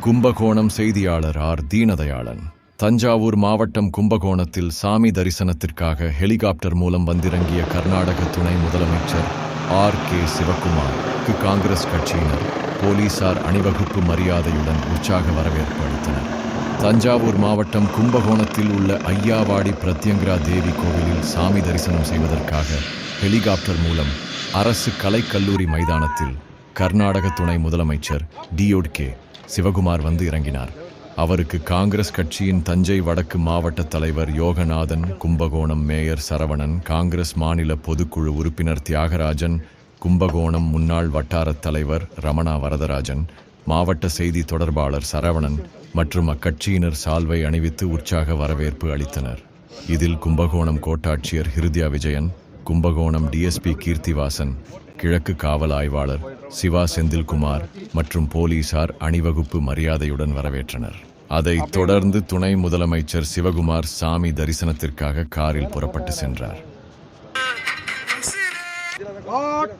கும்பகோணம் செய்தியாளர் ஆர். தீனதயாளன். தஞ்சாவூர் மாவட்டம் கும்பகோணத்தில் சாமி தரிசனத்திற்காக ஹெலிகாப்டர் மூலம் வந்திறங்கிய கர்நாடக துணை முதலமைச்சர் R.K. சிவக்குமாருக்கு காங்கிரஸ் கட்சியினர் போலீசார் அணிவகுப்பு மரியாதையுடன் உற்சாக வரவேற்பு அளித்தனர். தஞ்சாவூர் மாவட்டம் கும்பகோணத்தில் உள்ள ஐயாவாடி பிரத்யங்கரா தேவி கோவிலில் சாமி தரிசனம் செய்வதற்காக ஹெலிகாப்டர் மூலம் அரசு கலைக்கல்லூரி மைதானத்தில் கர்நாடக துணை முதலமைச்சர் D.O.K. சிவகுமார் வந்து இறங்கினார். அவருக்கு காங்கிரஸ் கட்சியின் தஞ்சை வடக்கு மாவட்ட தலைவர் யோகநாதன், கும்பகோணம் மேயர் சரவணன், காங்கிரஸ் மாநில பொதுக்குழு உறுப்பினர் தியாகராஜன், கும்பகோணம் முன்னாள் வட்டாரத் தலைவர் ரமணா வரதராஜன், மாவட்ட செய்தி தொடர்பாளர் சரவணன் மற்றும் அக்கட்சியினர் சால்வை அணிவித்து உற்சாக வரவேற்பு அளித்தனர். இதில் கும்பகோணம் கோட்டாட்சியர் ஹிருத்யா விஜயன், கும்பகோணம் DSP கீர்த்திவாசன், கிழக்கு காவல் ஆய்வாளர் சிவா செந்தில்குமார் மற்றும் போலீசார் அணிவகுப்பு மரியாதையுடன் வரவேற்றனர். அதைத் தொடர்ந்து துணை முதலமைச்சர் சிவகுமார் சாமி தரிசனத்திற்காக காரில் புறப்பட்டு சென்றார். Order!